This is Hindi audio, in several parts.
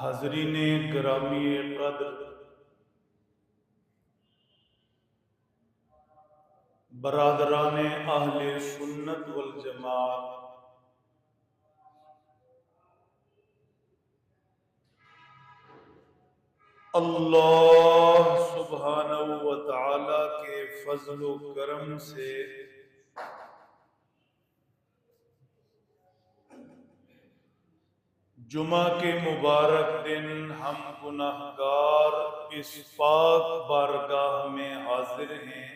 हाज़रीने गिरामी क़द्र, बरादराने अहले सुन्नत वल जमात, अल्लाह सुब्हानहू व तआला के फज़्ल व करम से जुमा के मुबारक दिन हम गुनाहगार इस पाक बारगाह में हाजिर हैं।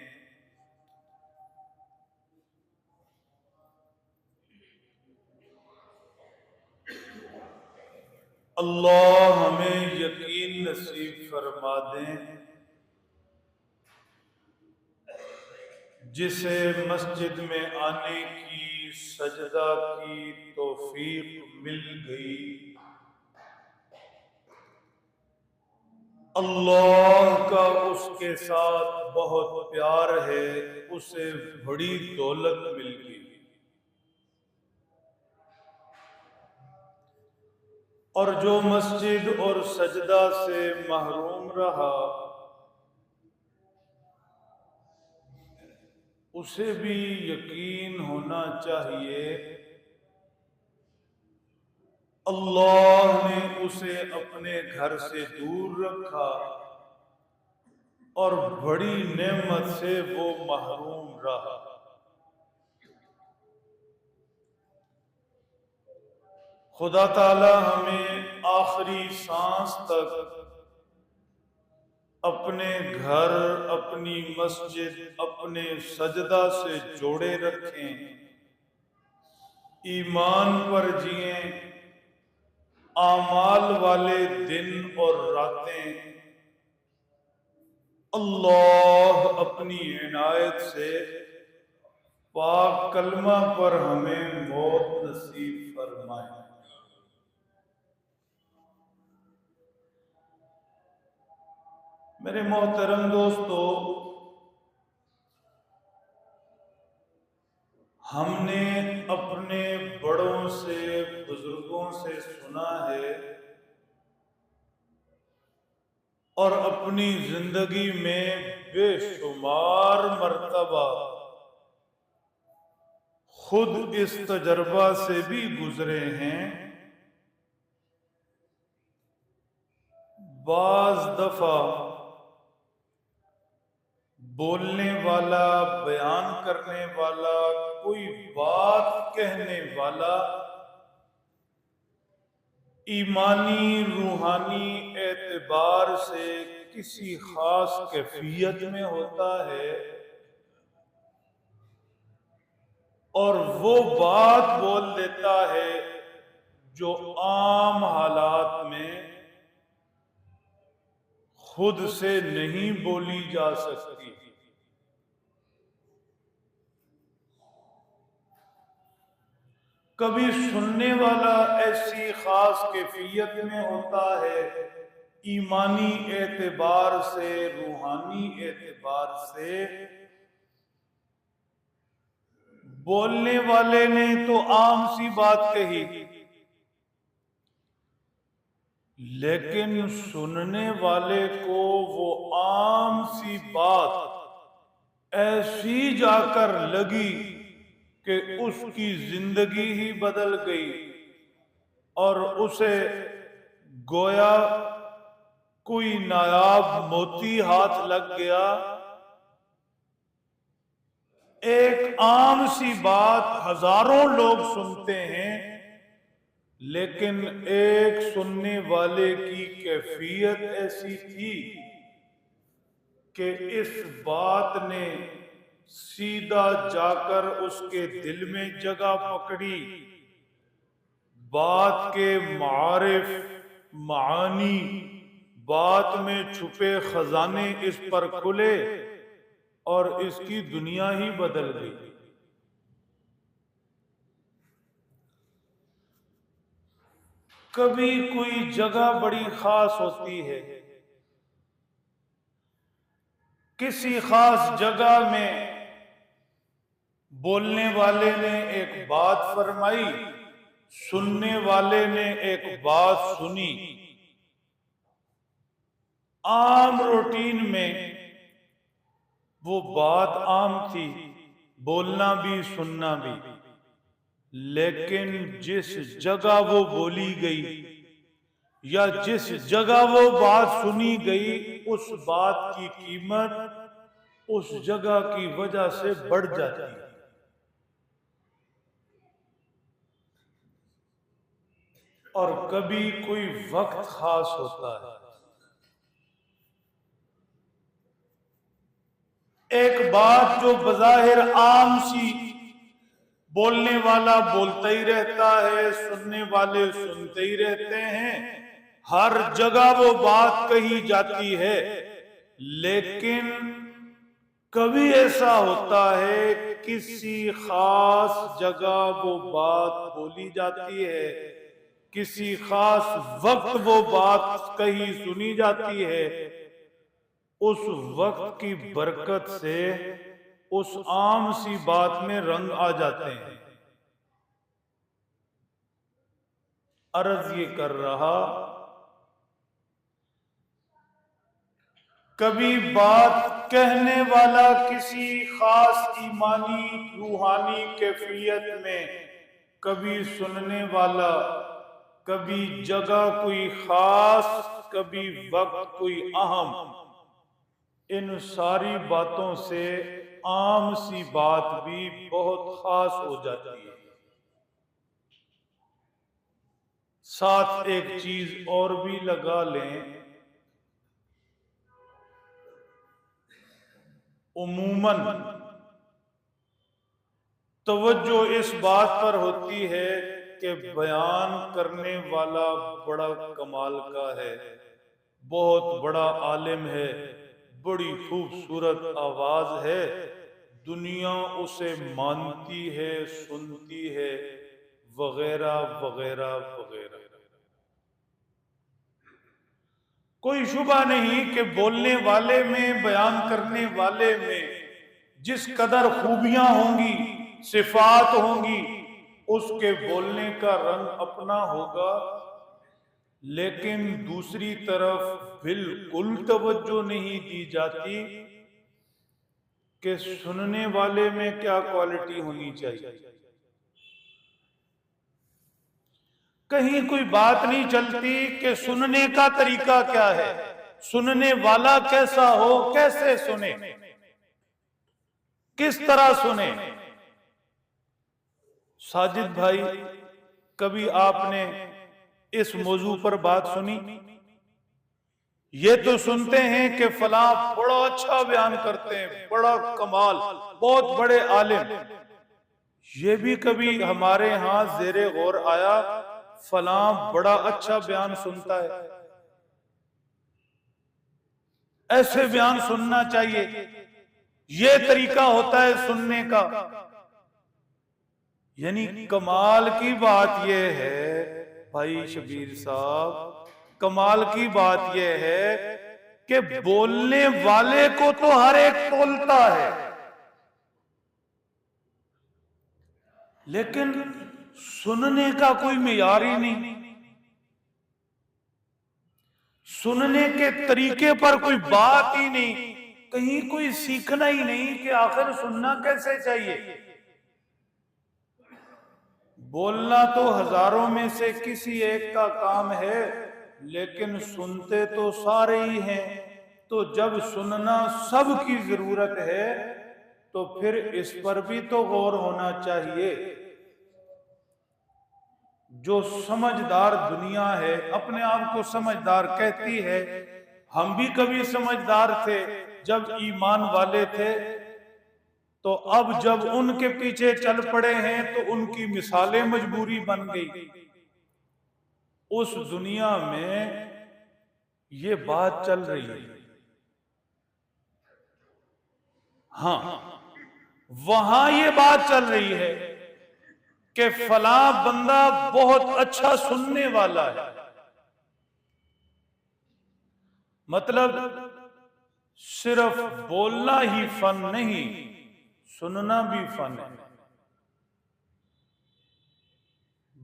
अल्लाह हमें यकीन नसीब फरमा दें, जिसे मस्जिद में आने की, सजदा की तौफीक मिल गई। अल्लाह का उसके साथ बहुत प्यार है, उसे बड़ी दौलत मिल गई। और जो मस्जिद और सजदा से महरूम रहा, उसे भी यकीन होना चाहिए अल्लाह ने उसे अपने घर से दूर रखा और बड़ी नेमत से वो महरूम रहा। खुदा ताला हमें आखिरी सांस तक अपने घर, अपनी मस्जिद, अपने सजदा से जोड़े रखें, ईमान पर जिए, आमाल वाले दिन और रातें अल्लाह अपनी इनायत से पाक कलमा पर हमें मौत नसीब फरमाए। मेरे मोहतरम दोस्तों, हमने अपने बड़ों से, बुजुर्गों से सुना है और अपनी जिंदगी में बेशुमार मर्तबा खुद इस तजर्बा से भी गुजरे हैं। बाज दफा बोलने वाला, बयान करने वाला, कोई बात कहने वाला ईमानी रूहानी एतबार से किसी खास कैफियत में होता है और वो बात बोल देता है जो आम हालात में खुद से नहीं बोली जा सकती। कभी सुनने वाला ऐसी खास कैफियत में होता है, ईमानी एतबार से, रूहानी एतबार से। बोलने वाले ने तो आम सी बात कही, लेकिन सुनने वाले को वो आम सी बात ऐसी जाकर लगी कि उसकी जिंदगी ही बदल गई और उसे गोया कोई नायाब मोती हाथ लग गया। एक आम सी बात हजारों लोग सुनते हैं, लेकिन एक सुनने वाले की कैफियत ऐसी थी कि इस बात ने सीधा जाकर उसके दिल में जगह पकड़ी। बात के मारिफ, मानी, बात में छुपे खजाने इस पर खुले और इसकी दुनिया ही बदल गई। कभी कोई जगह बड़ी खास होती है, किसी खास जगह में बोलने वाले ने एक बात फरमाई, सुनने वाले ने एक बात सुनी, आम रूटीन में वो बात आम थी, बोलना भी सुनना भी, लेकिन जिस जगह वो बोली गई या जिस जगह वो बात सुनी गई, उस बात की कीमत उस जगह की वजह से बढ़ जाती है। और कभी कोई वक्त खास होता है, एक बात जो बज़ाहिर आम सी, बोलने वाला बोलता ही रहता है, सुनने वाले सुनते ही रहते हैं, हर जगह वो बात कही जाती है, लेकिन कभी ऐसा होता है किसी खास जगह वो बात बोली जाती है, किसी खास वक्त वो बात कही सुनी जाती है, उस वक्त की बरकत से उस आम सी बात में रंग आ जाते हैं। अर्ज ये कर रहा, कभी बात कहने वाला किसी खास ईमानी रूहानी कैफियत में, कभी सुनने वाला, कभी जगह कोई खास, कभी वक्त कोई अहम, इन सारी बातों से आम सी बात भी बहुत खास हो जाती है। साथ एक चीज और भी लगा लें, उमूमन तवज्जो इस बात पर होती है कि बयान करने वाला बड़ा कमाल का है, बहुत बड़ा आलिम है, बड़ी खूबसूरत आवाज है, दुनिया उसे मानती है, सुनती है, वगैरह वगैरह वगैरह। कोई शुबा नहीं कि बोलने वाले में, बयान करने वाले में जिस कदर खूबियां होंगी, सिफात होंगी, उसके बोलने का रंग अपना होगा, लेकिन दूसरी तरफ बिल्कुल तवज्जो नहीं दी जाती कि सुनने वाले में क्या क्वालिटी होनी चाहिए। कहीं कोई बात नहीं चलती कि सुनने का तरीका क्या है, सुनने वाला कैसा हो, कैसे सुने, किस तरह सुने। साजिद भाई, कभी आपने इस मौजू पर बात सुनी? ये तो सुनते हैं कि फलां बड़ा अच्छा बयान करते हैं, बड़ा कमाल, बहुत बड़े आलिम। ये भी कभी हमारे यहां जेरे गौर आया, फलां बड़ा अच्छा बयान सुनता है, ऐसे बयान सुनना चाहिए, ये तरीका होता है सुनने का। यानी कमाल की बात यह है भाई शबीर साहब, कमाल की बात यह है कि बोलने वाले को तो हर एक तोलता है, लेकिन सुनने का कोई मेयार ही नहीं, सुनने के तरीके पर कोई बात ही नहीं, कहीं कोई सीखना ही नहीं कि आखिर सुनना कैसे चाहिए। बोलना तो हजारों में से किसी एक का काम है, लेकिन सुनते तो सारे ही हैं। तो जब सुनना सबकी जरूरत है, तो फिर इस पर भी तो गौर होना चाहिए। जो समझदार दुनिया है, अपने आप को समझदार कहती है, हम भी कभी समझदार थे जब ईमान वाले थे, तो अब जब उनके पीछे चल पड़े हैं तो उनकी मिसालें मजबूरी बन गई। उस दुनिया में ये बात चल रही है। हाँ, वहां ये बात चल रही है कि फला बंदा बहुत अच्छा सुनने वाला है। मतलब सिर्फ बोलना ही फन नहीं, सुनना भी फन है।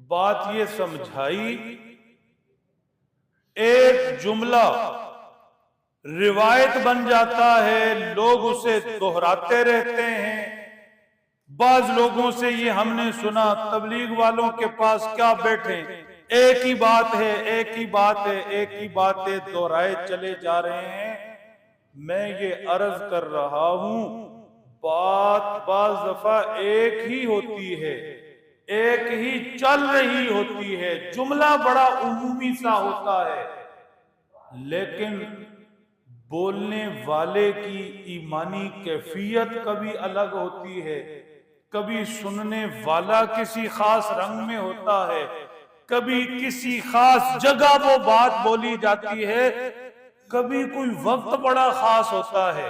बात ये समझाई, एक जुमला रिवायत बन जाता है, लोग उसे दोहराते रहते हैं। बाज लोगों से ये हमने सुना, तबलीग वालों के पास क्या बैठे, एक ही बात है, एक ही बात है, एक ही बात है, दोहराए चले जा रहे हैं। मैं ये अर्ज कर रहा हूं, बात बाज दफा एक ही होती है, एक ही चल रही होती है, जुमला बड़ा उमूमी सा होता है, लेकिन बोलने वाले की ईमानी कैफियत कभी अलग होती है। कभी सुनने वाला किसी खास रंग में होता है, कभी किसी खास जगह वो बात बोली जाती है, कभी कोई वक्त बड़ा खास होता है।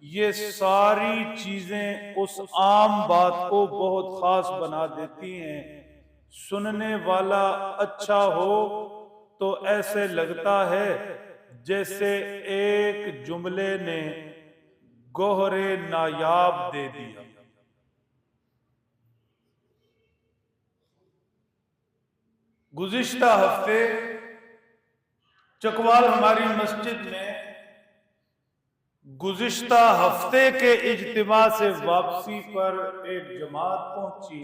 ये सारी चीजें उस आम बात को बहुत खास बना देती हैं। सुनने वाला अच्छा हो तो ऐसे लगता है जैसे एक जुमले ने गोहरे नायाब दे दिया। गुज़िश्ता हफ्ते चकवाल हमारी मस्जिद में गुज़िश्ता हफ्ते के इज्तिमा से वापसी पर एक जमात पहुंची,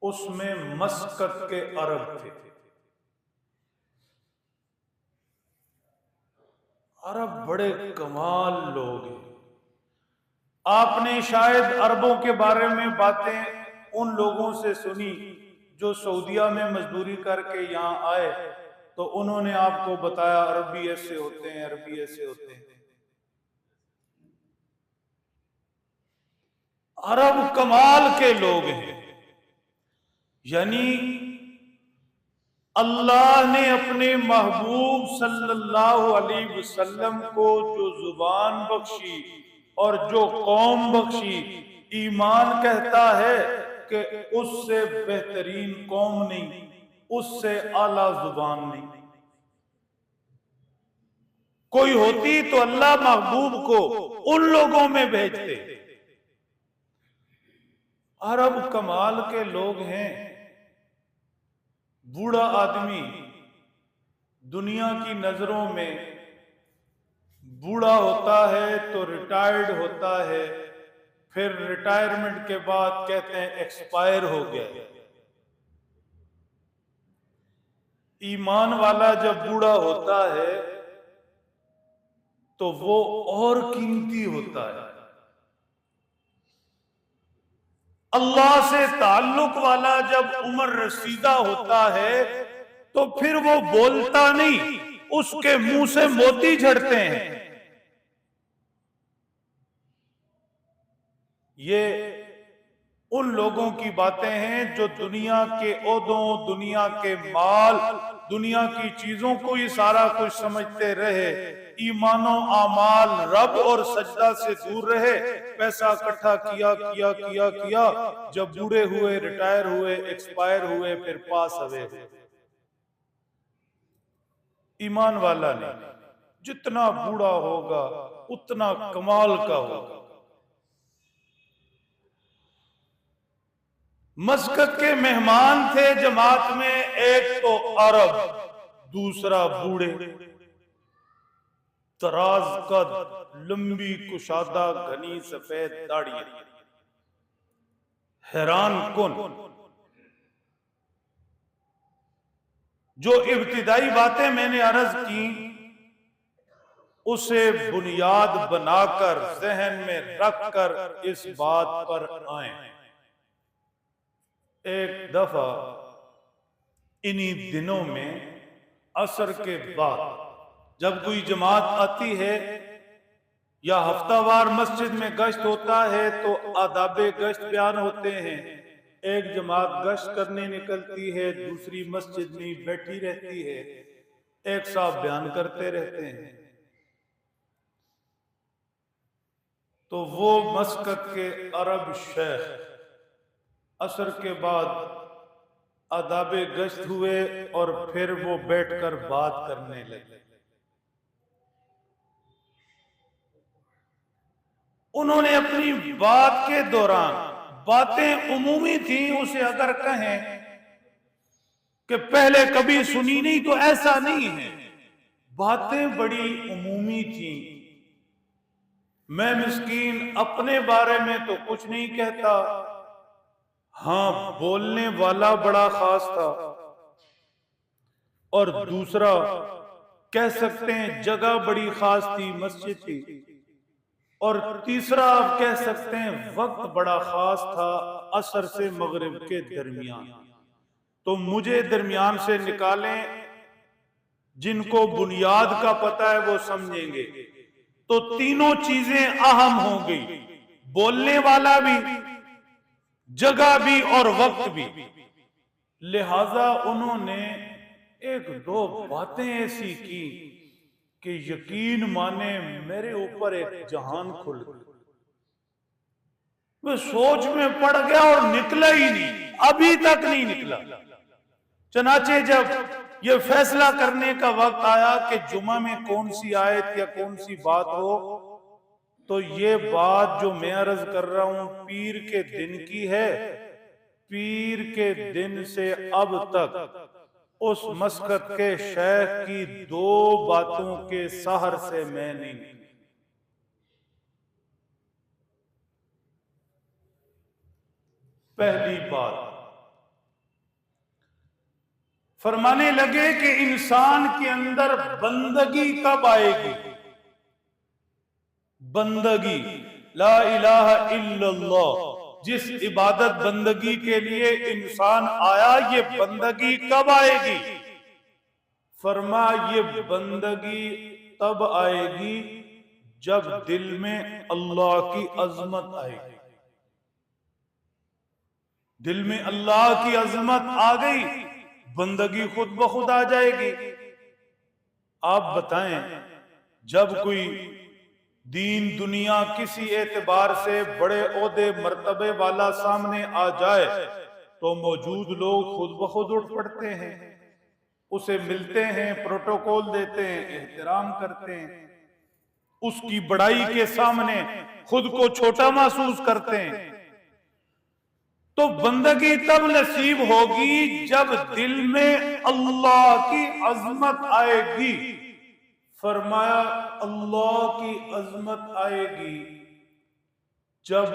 उसमें मस्कत के अरब थे। अरब बड़े कमाल लोग हैं। आपने शायद अरबों के बारे में बातें उन लोगों से सुनी जो सऊदिया में मजदूरी करके यहाँ आए, तो उन्होंने आपको बताया अरबी ऐसे होते हैं, अरबी ऐसे होते हैं। अरब कमाल के लोग हैं। यानी अल्लाह ने अपने महबूब सल्लल्लाहु अलैहि वसल्लम को जो जुबान बख्शी और जो कौम बख्शी, ईमान कहता है कि उससे बेहतरीन कौम नहीं, उससे आला जुबान नहीं कोई होती तो अल्लाह महबूब को उन लोगों में भेजते। अरब कमाल के लोग हैं। बूढ़ा आदमी दुनिया की नजरों में बूढ़ा होता है तो रिटायर्ड होता है, फिर रिटायरमेंट के बाद कहते हैं एक्सपायर हो गया। ईमान वाला जब बूढ़ा होता है तो वो और कीमती होता है। अल्लाह से ताल्लुक वाला जब उम्र रसीदा होता है तो फिर वो बोलता नहीं, उसके मुंह से मोती झड़ते हैं। ये उन लोगों की बातें हैं जो दुनिया के ओहदों, दुनिया के माल, दुनिया की चीजों को ही सारा कुछ समझते रहे, ईमानो आमाल, रब और सजदा से दूर रहे, पैसा इकट्ठा किया किया किया किया, जब बूढ़े हुए, रिटायर हुए, एक्सपायर हुए, फिर पास हुए। ईमान वाला नहीं, जितना बूढ़ा होगा उतना कमाल का होगा। मस्कत के मेहमान थे जमात में, एक तो अरब, दूसरा बूढ़े, तराज कद, लंबी कुशादा, घनी सफेद दाढ़ी, हैरान कुन। जो इब्तिदाई बातें मैंने अर्ज की उसे बुनियाद बनाकर, जहन में रखकर इस बात पर आए। एक दफा इन्हीं दिनों में असर के बाद जब कोई जमात आती है या हफ्तावार मस्जिद में गश्त होता है तो आदाबे गश्त बयान होते हैं। एक जमात गश्त करने निकलती है, दूसरी मस्जिद में बैठी रहती है, एक साहब बयान करते रहते हैं। तो वो मस्कत के अरब शेख असर के बाद आदाबे गश्त हुए और फिर वो बैठकर बात करने लगे। उन्होंने अपनी बात के दौरान, बातें उमूमी थी, उसे अगर कहें कि पहले कभी सुनी नहीं तो ऐसा नहीं है, बातें बड़ी उमूमी थी। मैं मिस्कीन अपने बारे में तो कुछ नहीं कहता, हाँ बोलने वाला बड़ा खास था। और दूसरा कह सकते हैं जगह बड़ी खास थी, मस्जिद थी। और तीसरा आप कह सकते हैं वक्त बड़ा खास था, असर से मगरिब के दरमियान। तो मुझे दरमियान से निकालें, जिनको बुनियाद का पता है वो समझेंगे। तो तीनों चीजें अहम हो गई, बोलने वाला भी, जगह भी और वक्त भी। लिहाजा उन्होंने एक दो बातें ऐसी की कि यकीन माने मेरे ऊपर एक जहान खुल गई। मैं सोच में पड़ गया और निकला ही नहीं, अभी तक नहीं निकला। चनाचे जब ये फैसला करने का वक्त आया कि जुमा में कौन सी आयत या कौन सी बात हो, तो ये बात जो मैं अर्ज कर रहा हूं पीर के दिन की है। पीर के दिन से अब तक उस मस्कत के शेख की दो बातों के सहर से मैं नहीं निकली। पहली बात, फरमाने लगे कि इंसान के अंदर बंदगी कब आएगी। बंदगी, ला इलाहा इल्लल्लाह, जिस इबादत बंदगी के लिए इंसान आया, ये बंदगी कब आएगी। फरमा ये बंदगी तब आएगी जब दिल में अल्लाह की अजमत आएगी। दिल में अल्लाह की अजमत आ गई, बंदगी खुद ब खुद आ जाएगी। आप बताएं, जब कोई दीन दुनिया किसी एतबार से बड़े ओहदे मर्तबे वाला सामने आ जाए तो मौजूद लोग खुद ब खुद उठ पड़ते हैं, उसे मिलते हैं, प्रोटोकॉल देते हैं, एहतराम करते हैं, उसकी बड़ाई के सामने खुद को छोटा महसूस करते हैं। तो बंदगी तब नसीब होगी जब दिल में अल्लाह की अजमत आएगी। फरमाया अल्लाह की अजमत आएगी जब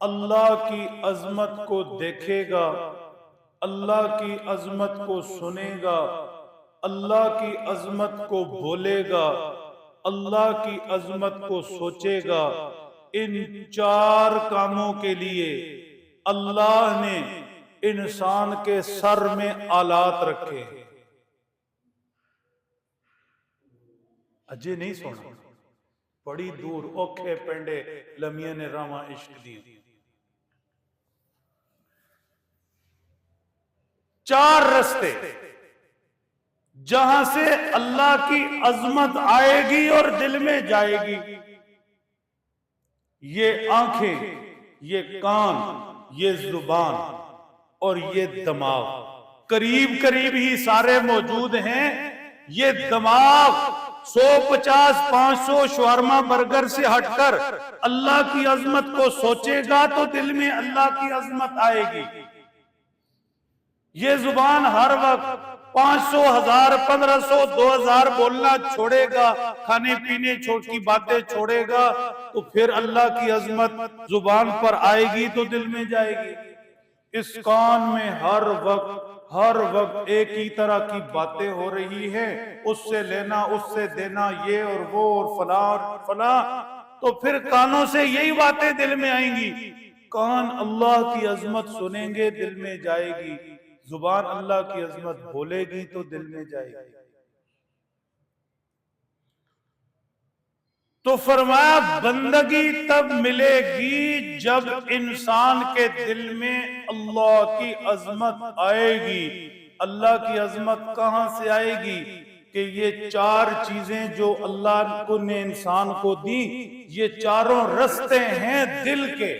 अल्लाह की अजमत को देखेगा, अल्लाह की अजमत को सुनेगा, अल्लाह की अजमत को बोलेगा, अल्लाह की अजमत को सोचेगा। इन चार कामों के लिए अल्लाह ने इंसान के सर में आलात रखे। अजय नहीं सुना, बड़ी दूर औखे पेंडे लमिया ने रामा इश्क दी। चार रास्ते जहां से अल्लाह की अजमत आएगी और दिल में जाएगी। ये आंखें, ये कान, ये जुबान और ये दिमाग करीब करीब ही सारे मौजूद हैं। ये दिमाग 150-500 शवारमा बर्गर से हटकर अल्लाह की अजमत को सोचेगा तो दिल में अल्लाह की अजमत आएगी। ये जुबान हर वक्त 500, 1000, 1500, 2000 बोलना छोड़ेगा, खाने पीने की बातें छोड़ेगा, तो फिर अल्लाह की अजमत जुबान पर आएगी तो दिल में जाएगी। इस कान में हर वक्त एक ही तरह की बातें हो रही है, उससे लेना, उससे देना, ये और वो और फला और फला, तो फिर कानों से यही बातें दिल में आएंगी। कान अल्लाह की अजमत सुनेंगे, दिल में जाएगी। जुबान अल्लाह की अजमत बोलेगी तो दिल में जाएगी। तो फरमाया बंदगी तब मिलेगी जब इंसान के दिल में अल्लाह की अजमत आएगी। अल्लाह की अजमत कहां से आएगी कि ये चार चीजें जो अल्लाह को ने इंसान को दी, ये चारों रास्ते हैं दिल के।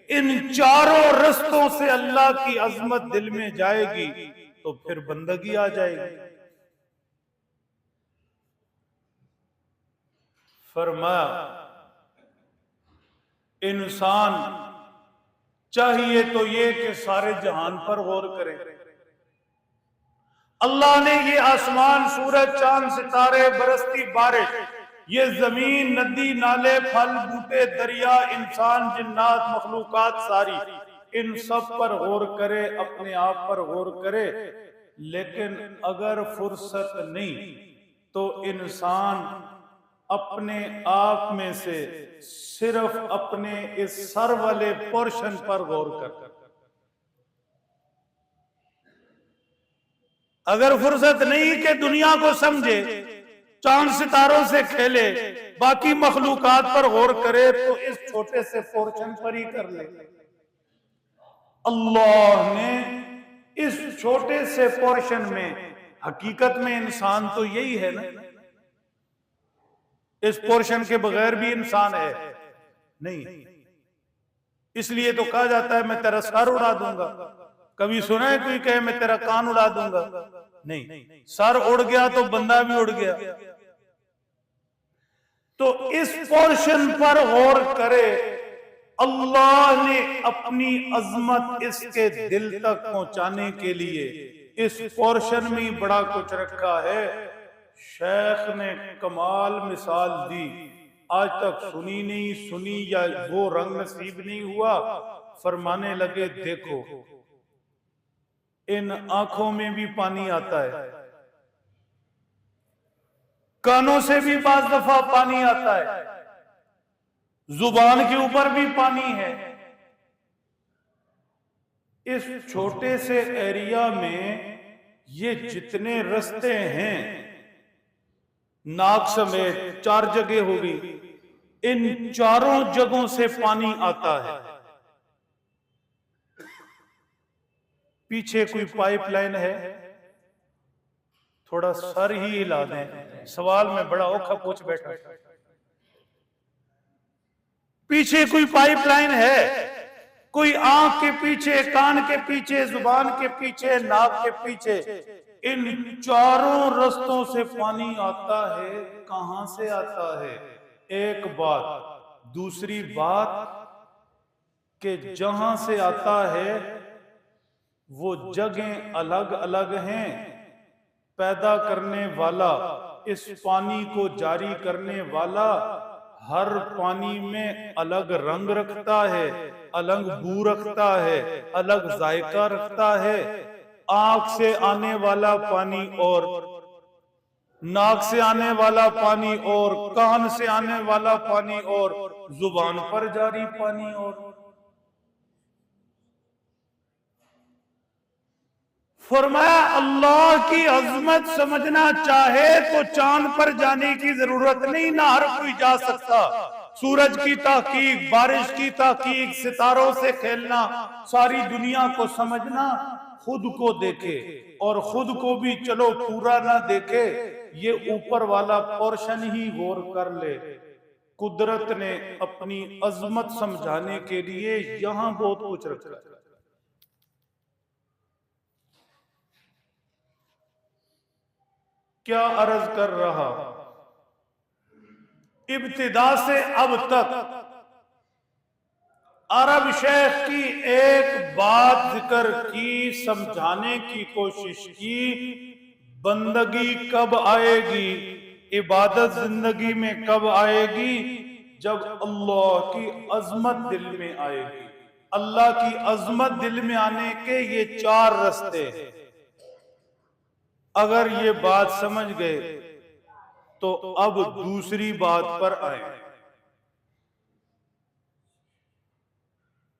इन चारों रास्तों से अल्लाह की अजमत दिल में जाएगी तो फिर बंदगी आ जाएगी। फरमाया इंसान चाहिए तो ये कि सारे जहान पर गौर करे, अल्लाह ने ये आसमान, सूरज, चांद, सितारे, बरसती बारिश, ये जमीन, नदी, नाले, फल, बूटे, दरिया, इंसान, जिन्नात, मखलूकात सारी, इन सब पर गौर करे, अपने आप पर गौर करे। लेकिन अगर फुर्सत नहीं तो इंसान अपने आप में से सिर्फ अपने इस सर वाले पोर्शन पर गौर कर। अगर फुर्सत नहीं कि दुनिया को समझे, चांद सितारों से खेले, बाकी मखलूकात पर गौर करे, तो इस छोटे से पोर्शन पर ही कर ले। अल्लाह ने इस छोटे से पोर्शन में, हकीकत में इंसान तो यही है ना, इस पोर्शन के बगैर भी इंसान है नहीं। इसलिए तो कहा जाता है मैं तेरा सर उड़ा दूंगा। कभी सुना है कोई कहे मैं तेरा कान उड़ा दूंगा? नहीं, सर उड़ गया तो बंदा भी उड़ गया। तो इस पोर्शन पर गौर करे। अल्लाह ने अपनी अजमत इसके दिल तक पहुंचाने के लिए इस पोर्शन में बड़ा कुछ रखा है। शेख ने कमाल मिसाल दी, आज तक सुनी नहीं सुनी या वो रंग नसीब नहीं हुआ। फरमाने लगे देखो, इन आंखों में भी पानी आता है, कानों से भी बाज दफा पानी आता है, जुबान के ऊपर भी पानी है। इस छोटे से एरिया में ये जितने रास्ते हैं, नाक समेत 4 जगह होगी, इन चारों जगहों से पानी आता है। पीछे कोई पाइपलाइन है? थोड़ा सर ही हिला दें, सवाल में बड़ा औखा पूछ बैठा। पीछे कोई पाइपलाइन है? कोई आंख के पीछे, कान के पीछे, जुबान के पीछे, नाक के पीछे, इन चारों रास्तों से पानी आता है। कहां से आता है? एक बात। दूसरी बात कि जहां से आता है वो जगह अलग अलग हैं। पैदा करने वाला, इस पानी को जारी करने वाला, हर पानी में अलग रंग रखता है, अलग बू रखता है, अलग जायका रखता है। आंख से आने वाला पानी और नाक से आने वाला पानी और कान से आने वाला पानी और जुबान पर जारी पानी और। फरमाया अल्लाह की अजमत समझना चाहे तो चांद पर जाने की जरूरत नहीं, ना हर कोई जा सकता। सूरज की तहकीक, बारिश की तहकीक, सितारों से खेलना, सारी दुनिया को समझना, खुद को देखे और खुद को भी चलो पूरा ना देखे, ये ऊपर वाला पोर्शन ही गौर कर ले। कुदरत ने अपनी अजमत समझाने के लिए यहां बहुत कुछ रखा है। क्या अर्ज कर रहा, इब्तिदा से अब तक अरब शेख की एक बात जिक्र की, समझाने की कोशिश की, बंदगी कब आएगी, इबादत जिंदगी में कब आएगी? जब अल्लाह की अजमत दिल में आएगी। अल्लाह की अजमत दिल में आने के ये 4 रास्ते हैं। अगर ये बात समझ गए तो अब दूसरी बात पर आए।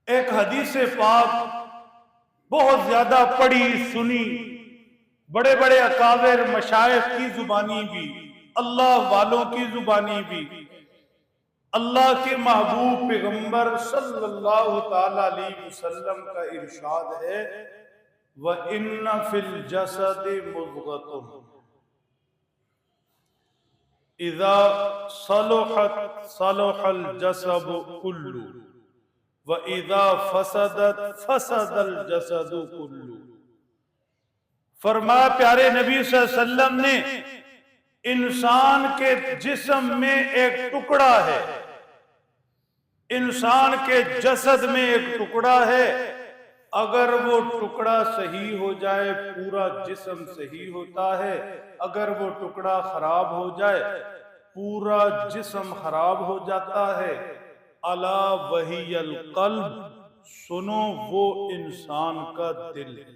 एक हदीस पाक बहुत ज्यादा पढ़ी सुनी, बड़े बड़े अकाबिर मशाइख की जुबानी भी, अल्लाह वालों की जुबानी भी, अल्लाह के महबूब पैगंबर सल्लल्लाहु ताला अलैहि वसल्लम का इरशाद है, व इन्ना फिल जसदि मुज़गतुन इज़ा सलुहत सलुहल जसदु कुल्लु व इज़ा फसदत फसदल जसदु कुल्लु। फरमाया प्यारे नबी सल्लल्लाहु अलैहि वसल्लम ने, इंसान के जिस्म में एक टुकड़ा है, इंसान के जसद में एक टुकड़ा है, अगर वो टुकड़ा सही हो जाए पूरा जिस्म सही होता है, अगर वो टुकड़ा खराब हो जाए पूरा जिस्म खराब हो जाता है। अला वहियल कल्ब, सुनो वो इंसान का दिल है।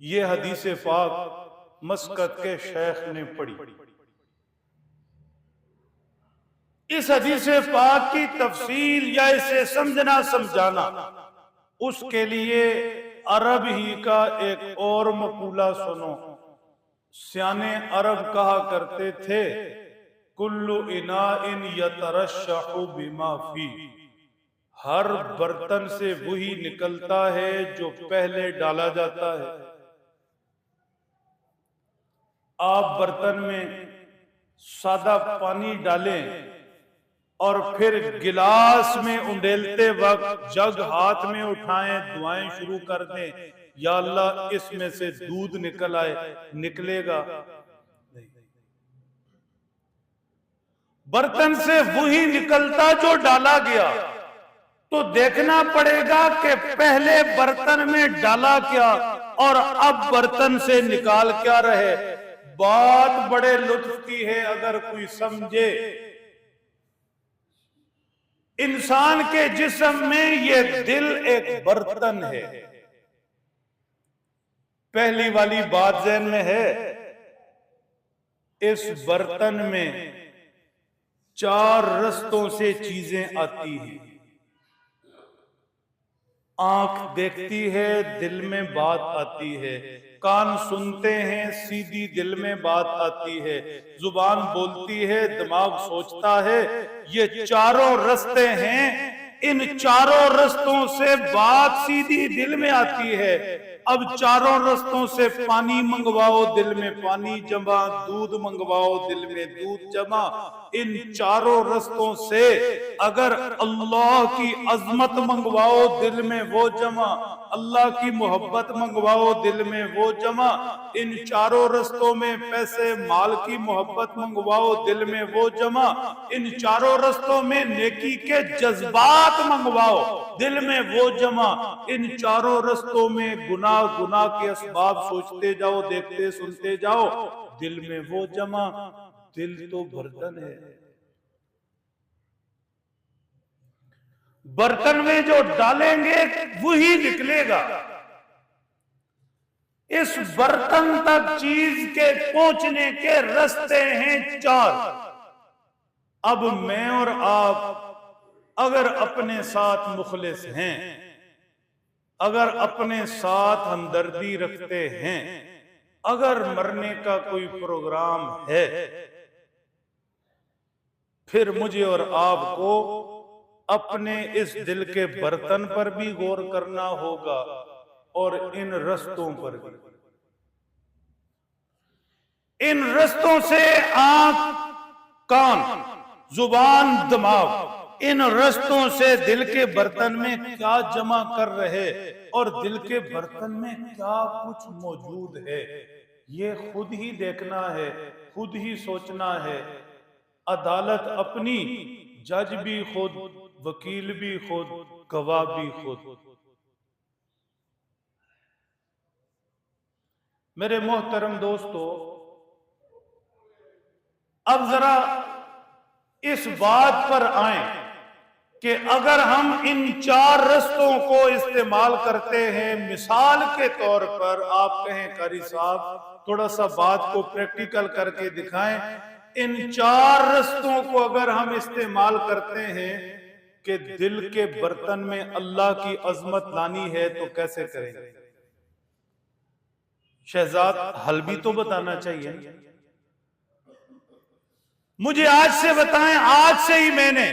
ये हदीस पाक मस्कत के शेख ने पढ़ी। इस हदीस पाक की तफसील या इसे समझना समझाना, उसके लिए अरब ही का एक और मकूला सुनो। सियाने अरब कहा करते थे, कुल्लु इनाइन यतरश्शहु बिमा फी, हर बर्तन से वही निकलता है जो पहले डाला जाता है। आप बर्तन में सादा पानी डालें और फिर गिलास में उंडेलते वक्त जग हाथ में उठाएं, दुआएं शुरू कर दें, या अल्लाह इसमें से दूध निकल आए, निकलेगा नहीं। बर्तन से वही निकलता जो डाला गया। तो देखना पड़ेगा कि पहले बर्तन में डाला क्या और अब बर्तन से निकाल क्या रहे। बात बड़े लुत्फ की है अगर कोई समझे। इंसान के जिस्म में ये दिल एक बर्तन है। पहली वाली बात ज़हन में है, इस बर्तन में 4 रस्तों से चीजें आती हैं। आंख देखती है, दिल में बात आती है। कान सुनते हैं, सीधी दिल में बात आती है। जुबान बोलती है, दिमाग सोचता है। ये 4 रस्ते हैं। इन 4 रस्तों से बात सीधी दिल में आती है। अब 4 रस्तों से पानी मंगवाओ, दिल में पानी जमा, दूध मंगवाओ, दिल में दूध जमा। इन 4 रस्तों से अगर अल्लाह की अजमत मंगवाओ, दिल में वो जमा। अल्लाह की मोहब्बत मंगवाओ, दिल में वो जमा। इन 4 रस्तों में पैसे माल की मोहब्बत मंगवाओ, दिल में वो जमा। इन 4 रस्तों में नेकी के जज्बात मंगवाओ, दिल में वो जमा। इन 4 रस्तों में गुनाह के असबाब सोचते जाओ, देखते सुनते जाओ, दिल में वो जमा। दिल तो बर्तन है। बर्तन में जो डालेंगे वही निकलेगा। इस बर्तन तक चीज के पहुंचने के रास्ते हैं 4। अब मैं और आप अगर अपने साथ मुखलिस हैं, अगर अपने साथ हमदर्दी रखते हैं, अगर मरने का कोई प्रोग्राम है, फिर मुझे और आपको अपने इस दिल के बर्तन पर भी गौर करना होगा और इन रस्तों पर भी। इन रस्तों से आंख, कान, जुबान, दिमाग, इन रस्तों से दिल के बर्तन में क्या जमा कर रहे और दिल के बर्तन में क्या कुछ मौजूद है, ये खुद ही देखना है, खुद ही सोचना है। अदालत अपनी, जज भी खुद, वकील भी खुद, गवाह भी खुद। मेरे मोहतरम दोस्तों, अब जरा इस बात पर आए कि अगर हम इन 4 रस्तों को इस्तेमाल करते हैं, मिसाल के तौर पर आप कहें कारी साहब थोड़ा सा बात को प्रैक्टिकल करके दिखाएं। इन 4 रस्तों को अगर हम इस्तेमाल करते हैं कि दिल के बर्तन में अल्लाह की अजमत लानी है तो कैसे करेंगे? शहजाद हल भी तो बताना चाहिए। मुझे आज से बताएं, आज से ही मैंने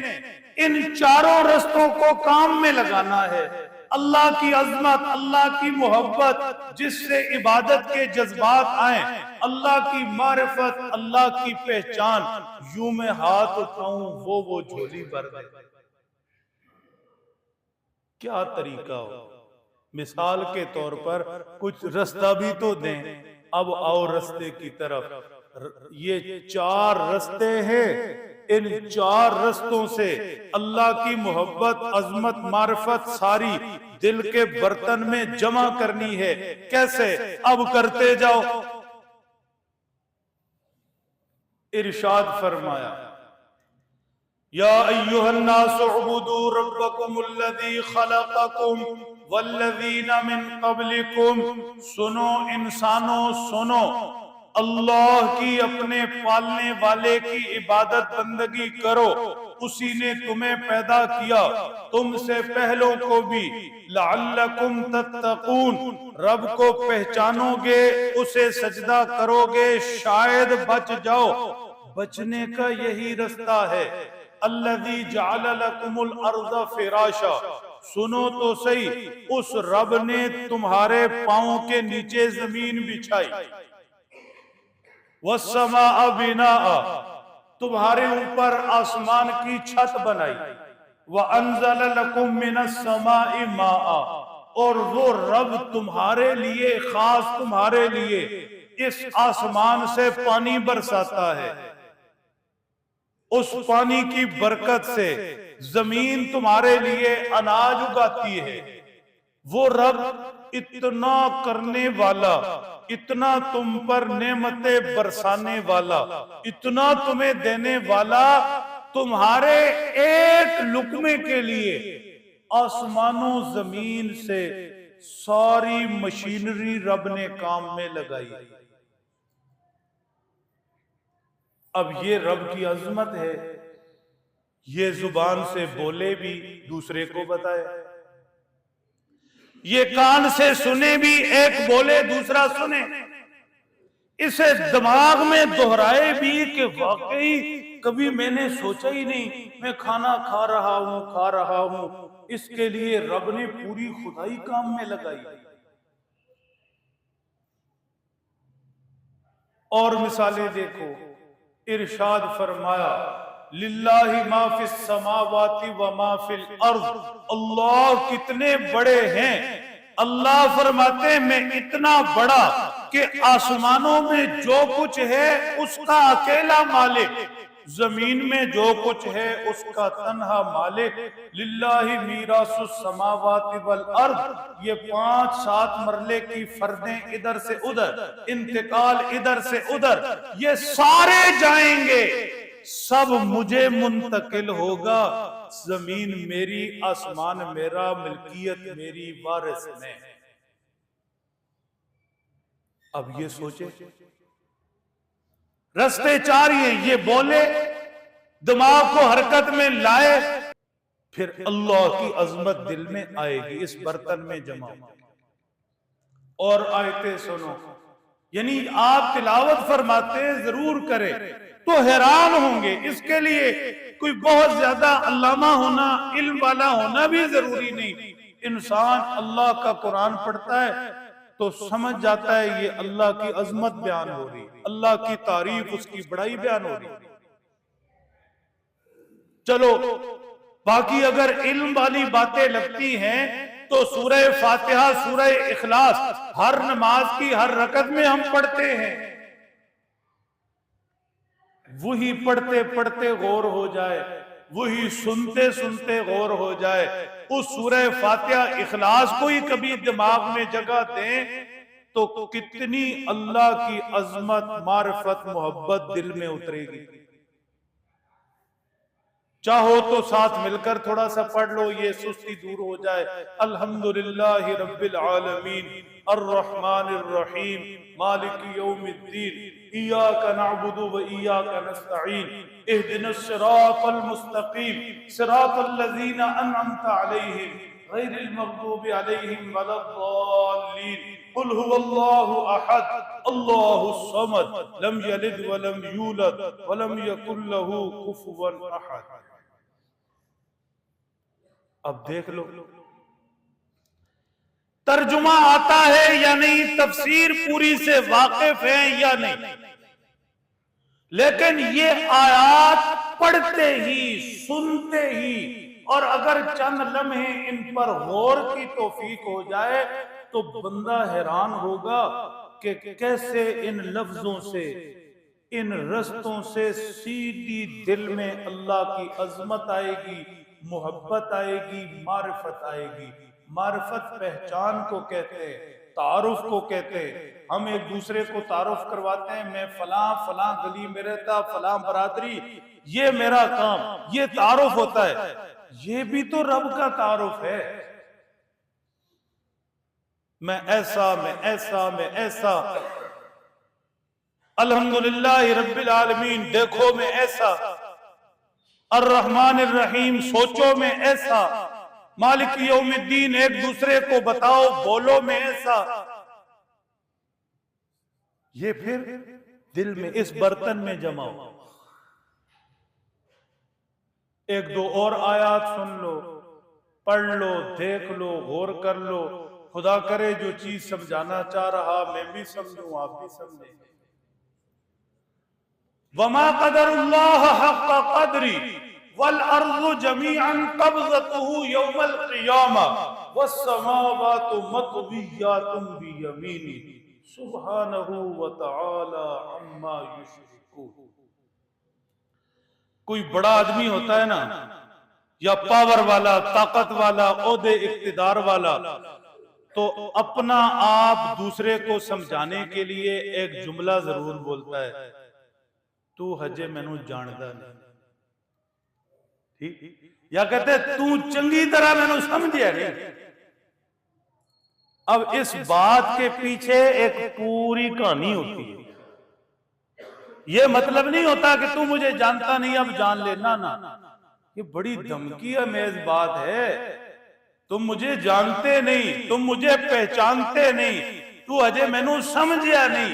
इन 4 रस्तों को काम में लगाना है। अल्लाह की अजमत, अल्लाह की मोहब्बत, जिससे इबादत के जज्बात आए, अल्लाह की मारिफत, अल्लाह की पहचान, यूं मैं हाथ उठाऊं वो झोली भर दे। क्या तरीका हो? मिसाल के तौर पर कुछ रास्ता भी तो दें। अब आओ रास्ते की तरफ। ये 4 रास्ते हैं। इन 4 रस्तों से अल्लाह की मोहब्बत, अजमत, मारिफत सारी दिल के बर्तन में जमा करनी है। कैसे? अब करते जाओ। इरशाद फरमाया, या अय्युहन्नासु उबुदू रब्बकुमुल्लज़ी खलक़कुम वल्लज़ीना मिन क़ब्लिकुम। सुनो इंसानों, सुनो, अल्लाह की अपने पालने वाले की इबादत बंदगी करो। उसी ने तुम्हें पैदा किया, तुमसे पहलों को भी। लअल्लकुम तत्तकून, रब को पहचानोगे, उसे सजदा करोगे, शायद बच जाओ। बचने का यही रास्ता है। अल्लज़ी जअल लकुमुल अर्ज़ फिराशा। सुनो तो सही, उस रब ने तुम्हारे पांवों के नीचे जमीन बिछाई। वस्समाअ बिनाअ, तुम्हारे ऊपर आसमान की छत बनाई। व अंज़ल लकुम मिनस समाई माआ, और वो रब तुम्हारे लिए, खास तुम्हारे लिए इस आसमान से पानी बरसाता है। उस पानी की बरकत से जमीन तुम्हारे लिए अनाज उगाती है। वो रब इतना करने वाला, इतना तुम पर नेमतें बरसाने वाला, इतना तुम्हें देने वाला, तुम्हारे एक लुकमे के लिए आसमानों जमीन से सारी मशीनरी रब ने काम में लगाई। अब ये रब की अजमत है। ये जुबान से बोले भी, दूसरे को बताए। ये कान से सुने भी, एक बोले दूसरा सुने। इसे दिमाग में दोहराए भी कि वाकई कभी मैंने सोचा ही नहीं, मैं खाना खा रहा हूं। इसके लिए रब ने पूरी खुदाई काम में लगाई। और मिसालें देखो, इरशाद फरमाया, लिल्लाहि मा फिस समावाति व मा फिल अर्ज़। अल्लाह कितने बड़े हैं। अल्लाह फरमाते, मैं इतना बड़ा कि आसमानों में जो कुछ है उसका अकेला मालिक, जमीन में जो कुछ है उसका तन्हा मालिक। लिल्लाहि मीरासुस समावाति वल अर्ज़। ये 5-7 मरले की फर्दें इधर से उधर, इंतकाल इधर से उधर, ये सारे जाएंगे, सब मुझे मुंतकिल होगा। जमीन मेरी, आसमान मेरा, मिल्कियत मेरी, वारिस में। अब ये सोचे, रास्ते 4 ये बोले, दिमाग को हरकत में लाए, फिर अल्लाह की अजमत दिल में आएगी, इस बर्तन में जमा। और आयतें सुनो, यानी आप तिलावत फरमाते जरूर करें तो हैरान होंगे। इसके लिए कोई बहुत ज्यादा अल्लामा होना, इल्म वाला होना भी जरूरी नहीं। इंसान अल्लाह का कुरान पढ़ता है तो समझ जाता है ये अल्लाह की अजमत बयान हो रही, अल्लाह की तारीफ, उसकी बड़ाई बयान हो रही। चलो बाकी अगर इल्म वाली बातें लगती हैं तो सूरह फातिहा, सूरह इखलास हर नमाज की हर रकत में हम पढ़ते हैं। वही पढ़ते पढ़ते गौर हो जाए, वही सुनते सुनते गौर हो जाए, उस सूरह फातिहा इखलास को ही कभी दिमाग में जगह दें तो कितनी अल्लाह की अजमत, मारिफत, मोहब्बत दिल में उतरेगी। चाहो तो साथ मिलकर थोड़ा सा पढ़ लो, ये सुस्ती दूर हो जाए। अल्हम्दुलिल्लाहि रब्बिल आलमीन अर्रहमानिर रहीम मालिकी यौमिद्दीन इय्याका नअबुदु व इय्याका नस्तईन इहदिनस सिरातल मुस्तकीम सिरातल लज़ीना अनअमता अलैहिम गैरिल मग़दूबि अलैहिम वलद्दाल्लीन कुल हुवल्लाहु अहद अल्लाहुस समद लम यलिद व लम यूलद व लम यकुल लहू कुफुवन अहद। अब देख लो तर्जुमा आता है या नहीं, तफसीर पूरी से वाकिफ है या नहीं, लेकिन ये आयात पढ़ते ही, सुनते ही, और अगर चंद लम्हे इन पर गौर की तौफीक हो जाए तो बंदा हैरान होगा कि कैसे इन लफ्जों से इन रस्तों से सीधी दिल में अल्लाह की अजमत आएगी, मोहब्बत आएगी, मारिफत आएगी। मारिफत पहचान को कहते हैं, तारुफ को कहते हैं। हम एक दूसरे को तारुफ करवाते हैं, मैं फलां फलां गली में रहता, फलां बरादरी, ये मेरा काम, ये तारुफ होता है। ये भी तो रब का तारुफ है। मैं ऐसा, मैं ऐसा, मैं ऐसा, अल्हम्दुलिल्लाह रब्बिल आलमीन, देखो मैं ऐसा, अर्रहमान अर्रहीम, सोचो मैं ऐसा, मालिक यौमिद्दीन, एक दूसरे को बताओ, बोलो मैं ऐसा। ये फिर दिल में, इस बर्तन में जमाओ। एक दो और आयात सुन लो, पढ़ लो, देख लो, गौर कर लो। खुदा करे जो चीज समझाना चाह रहा मैं भी समझूं, आप भी समझें। वमा क़दरुल्लाह हक़्क़ क़द्री वल अर्ज़ु जमीअन क़ब्ज़तुहु यौमल क़ियामा वस्समावातु मत्विय्यातुन बियमीनी सुब्हानहु व तआला अम्मा युश्रिकून। कोई बड़ा आदमी होता है ना, या पावर वाला, ताकत वाला, ओहदे इख्तिदार वाला, तो अपना आप दूसरे को समझाने के लिए एक जुमला जरूर बोलता है, तू हजे मैनू जानदा नहीं, ठीक, या कहते तू चंगी तरह मैनू समझिया नहीं। अब इस बात के पीछे एक पूरी कहानी होती है। यह मतलब नहीं होता कि तू मुझे जानता नहीं अब जान लेना, ना, ये बड़ी धमकी अमेज बात है। तुम मुझे जानते नहीं, तुम मुझे पहचानते नहीं, तू अजय मैनू समझिया नहीं।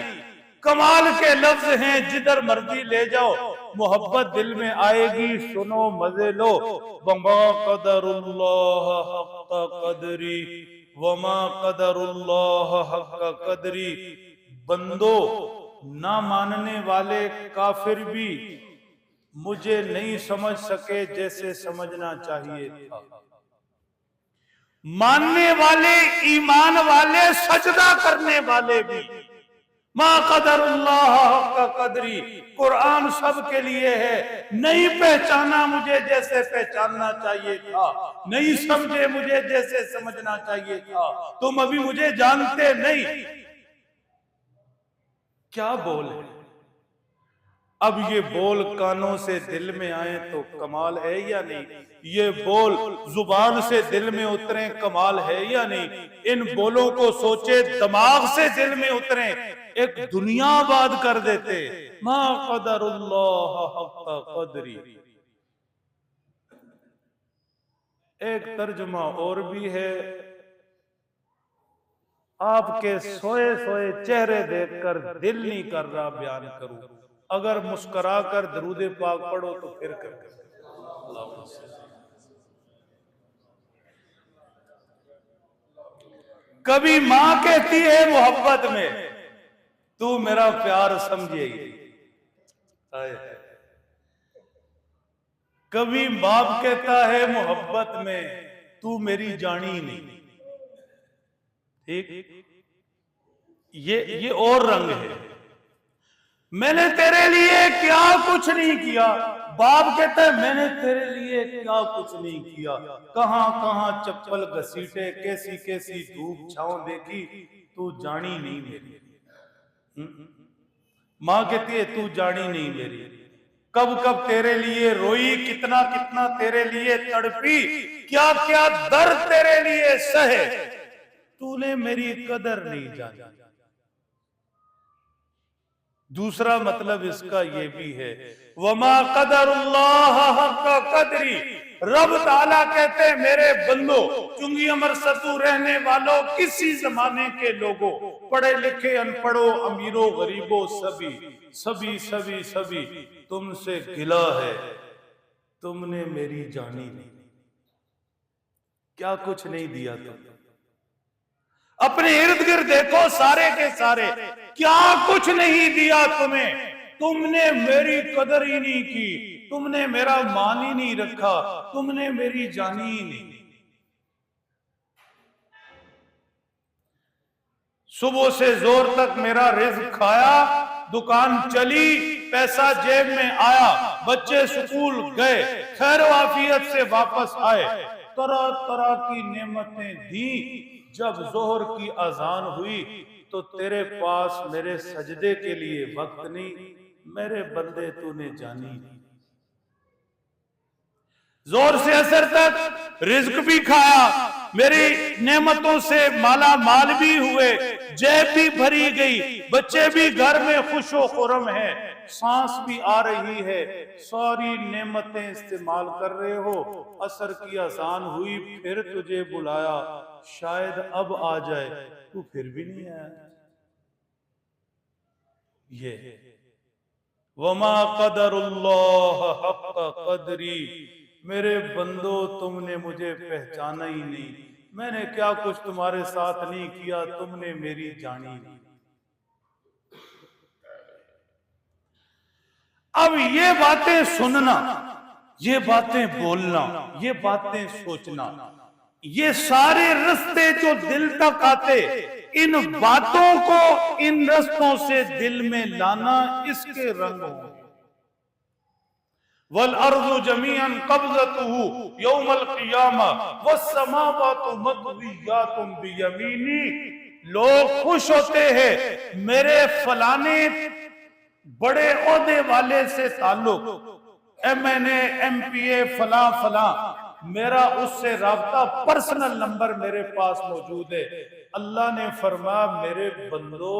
कमाल के लफ्ज हैं, जिधर मर्जी ले जाओ, मोहब्बत दिल में आएगी, सुनो, मजे लो। वमा क़दरुल्लाह हक़्क़ क़द्री वमा क़दरुल्लाह हक़्क़ क़द्री। बंदो, ना मानने वाले काफिर भी मुझे नहीं समझ सके जैसे समझना चाहिए था। मानने वाले, ईमान वाले, सजदा करने वाले भी मा क़दरुल्लाह हक़्क़ क़द्री, कुरान सब के लिए है। नहीं पहचाना मुझे जैसे पहचानना चाहिए था, नहीं समझे मुझे जैसे समझना चाहिए था। तुम अभी मुझे जानते नहीं। क्या बोल है? अब ये बोल कानों से दिल में आए तो कमाल है या नहीं? ये बोल जुबान से दिल में उतरे, कमाल है या नहीं? इन बोलों को सोचे, दिमाग से दिल में उतरे, एक दुनिया आबाद कर देते। मा क़दरुल्लाह हक़्क़ क़द्री। एक तर्जुमा और भी है, आपके सोए सोए चेहरे देखकर दिल नहीं कर रहा बयान करूं, अगर मुस्कुरा कर दरूद पाक पढ़ो तो फिर कर। कभी मां कहती है मोहब्बत में, तू मेरा प्यार समझेगी। कभी बाप कहता है मोहब्बत में, तू मेरी जानी नहीं। ठीक, ये और रंग है। मैंने तेरे लिए क्या कुछ नहीं किया। बाप कहता है मैंने तेरे लिए क्या कुछ नहीं किया। कहां कहां चप्पल घसीटे, कैसी कैसी धूप छांव देखी, तू जानी नहीं मेरी। मां कहती है तू जानी नहीं मेरी। कब कब तेरे लिए रोई, कितना कितना तेरे लिए तड़पी, क्या क्या दर्द तेरे लिए सहे, तूने मेरी कदर नहीं जानी। दूसरा मतलब इसका ये भी है, वमा क़दरुल्लाह हक़्क़ क़द्री। रब ताला कहते हैं मेरे बंदो, चुंगी अमर सतू रहने वालों, किसी जमाने के लोगों, पढ़े लिखे अनपढ़ो, अमीरों गरीबों, सभी सभी सभी सभी तुमसे गिला है, तुमने मेरी जानी नहीं। क्या कुछ नहीं दिया तुम। अपने इर्द गिर्द देखो, सारे के सारे, क्या कुछ नहीं दिया तुम्हें। तुमने मेरी कदर ही नहीं की, तुमने मेरा मान ही नहीं रखा, तुमने मेरी जानी ही नहीं। सुबह से जोर तक मेरा रिज़्क़ खाया, दुकान चली, पैसा जेब में आया, बच्चे स्कूल गए, खैर आफियत से वापस आए, तरह तरह की नेमतें दी। जब जोहर की अजान हुई तो तेरे पास मेरे सजदे के लिए वक्त नहीं, मेरे बंदे तूने जानी। जोर से असर तक रिज्क भी खाया, मेरी नेमतों से माला माल भी हुए, जेब भी भरी गई, बच्चे भी घर में खुशो खुरम है, सांस भी आ रही है, सारी नेमतें इस्तेमाल कर रहे हो। असर की अजान हुई, फिर तुझे बुलाया, शायद अब आ जाए, तू फिर भी नहीं आया। ये वमा कदरुल्लाह हक़्क़ क़द्री, मेरे बंदो तुमने मुझे पहचाना ही नहीं, मैंने क्या कुछ तुम्हारे साथ नहीं किया, तुमने मेरी जानी नहीं। अब ये बातें सुनना, ये बातें बोलना, ये बातें सोचना, ये सारे रास्ते जो दिल तक आते, इन बातों को इन रास्तों से दिल में लाना, इसके रंग होंगे। वल अर्ज़ु जमीअन क़ब्ज़तुहु यौमल क़ियामा वस्समावातु मत्विय्यातुन बियमीनी। लोग खुश होते हैं, मेरे फलाने बड़े ओहदे वाले से ताल्लुक, MNA MPA फला फला, मेरा उससे राब्ता, पर्सनल नंबर मेरे पास मौजूद है। अल्लाह ने फरमाया, मेरे बंदो,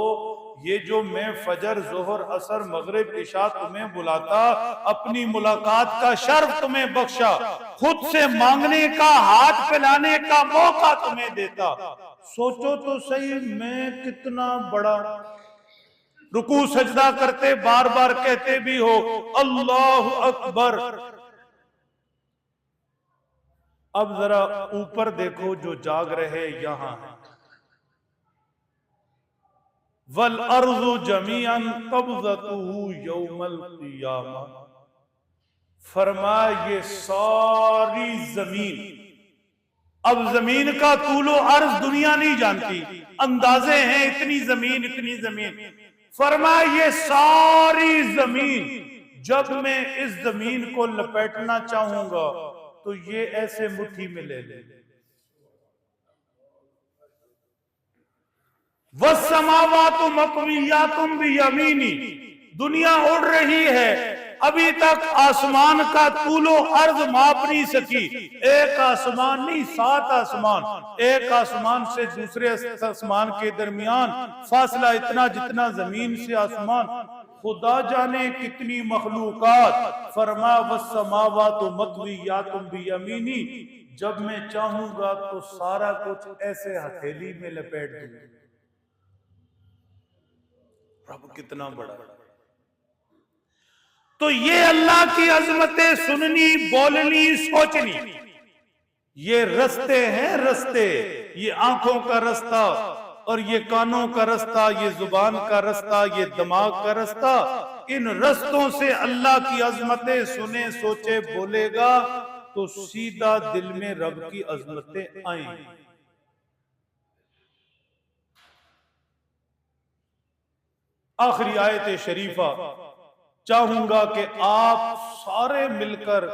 ये जो मैं फजर जोहर असर मगरिब इशा तुम्हें बुलाता, अपनी मुलाकात का शर्फ तुम्हें बख्शा, खुद से मांगने का, हाथ फैलाने का मौका तुम्हें देता, सोचो तो सही मैं कितना बड़ा। रुकू सजदा करते बार बार कहते भी हो अल्लाहु अकबर। अब जरा ऊपर देखो, जो जाग रहे यहां है। वल अर्ज़ु जमीअन क़ब्ज़तुहु यौमल क़ियामा, फरमाया ये सारी जमीन, अब जमीन का तूलो अर्ज दुनिया नहीं जानती, अंदाजे हैं इतनी जमीन, इतनी जमीन। फरमाया ये सारी जमीन, जब मैं इस जमीन को लपेटना चाहूंगा तो ये ऐसे मुट्ठी में ले ले। वस्समावातु मत्विय्यातुन बियमीनी, दुनिया उड़ रही है, अभी तक आसमान का तूलो अर्ज माप नहीं सकी। एक आसमान नहीं, 7 आसमान, एक आसमान से दूसरे आसमान के दरमियान फासला इतना जितना जमीन से आसमान, खुदा जाने कितनी मखलूकात। फरमा वस्समावातु मत्विय्यातुन बियमीनी, जब मैं चाहूंगा तो सारा कुछ ऐसे हथेली में लपेट दूंगा। रब कितना बड़ा। तो ये अल्लाह की अजमतें सुननी, बोलनी, सोचनी, ये रास्ते हैं, रास्ते, ये आंखों का रास्ता और ये कानों का रास्ता, ये जुबान का रास्ता, ये दिमाग का रास्ता। इन रास्तों से अल्लाह की अजमतें सुने, सोचे, बोलेगा तो सीधा दिल में रब की अजमतें आएंगी। आखिरी आयत शरीफा चाहूंगा कि आप सारे मिलकर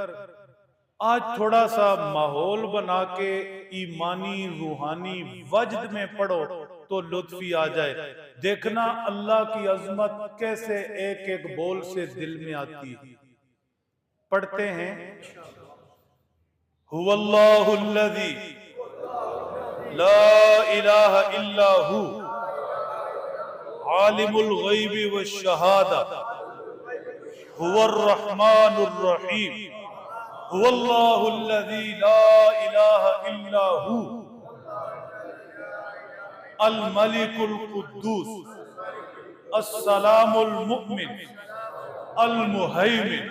आज थोड़ा सा माहौल बना के ईमानी रूहानी वजद में पढ़ो तो लुत्फी आ जाए। देखना अल्लाह की अजमत कैसे एक एक बोल से दिल में आती है। पढ़ते हैं, हुवल्लाहुल्लज़ी ला इलाहा इल्ला हु आलिमुल गैबि वश्शहादा हुवर रहमानुर रहीम हुवल्लाहुल्लज़ी ला इलाहा इल्ला हु अल मलिकुल कुद्दूस अस्सलामुल मुमिन अल मुहैमिन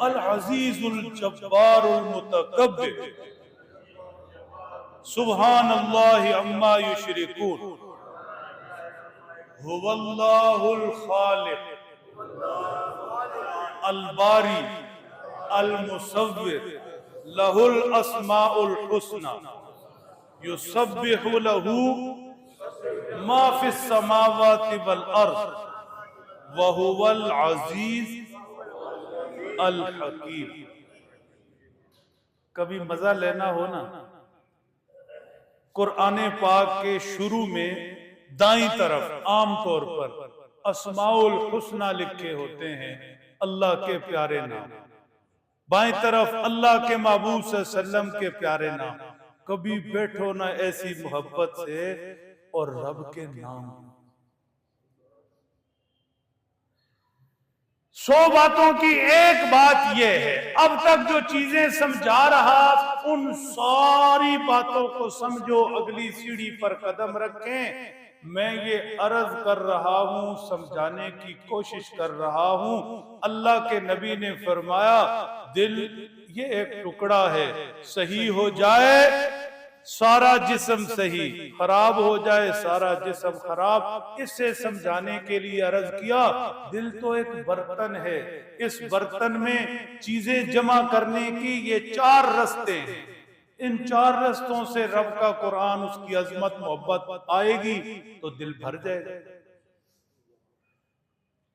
अल अजीजुल जब्बारुल मुतकब्बिर सुब्हानल्लाहि अम्मा युशरिकून हुवल्लाहुल खालिक अल बारी अल मुसव्विर लहुल अस्माउल हुस्ना युसब्बिहु लहू मा फिस समावाति वल अर्ज़ वहुवल अजीज अल हकीम। कभी मजा लेना हो ना, कुरान पाक के शुरू में दाईं तरफ आमतौर पर अस्माउल हुस्ना लिखे होते हैं, अल्लाह के प्यारे नाम। बाएं तरफ अल्लाह के महबूब सल्लल्लाहु अलैहि वसल्लम के प्यारे नाम। कभी बैठो ना ऐसी मोहब्बत से और रब के नाम। 100 बातों की एक बात यह है, अब तक जो चीजें समझा रहा उन सारी बातों को समझो, अगली सीढ़ी पर कदम रखें। मैं ये अर्ज कर रहा हूं, समझाने की कोशिश कर रहा हूं। अल्लाह के नबी ने फरमाया, दिल ये एक टुकड़ा है, सही हो जाए सारा जिस्म सही, खराब हो जाए सारा जिस्म खराब। इससे समझाने के लिए अर्ज किया, दिल तो एक बर्तन है, इस बर्तन में चीजें जमा करने की ये 4 रास्ते हैं। इन 4 रास्तों से रब का कुरान, उसकी अजमत मोहब्बत आएगी तो दिल भर जाएगा।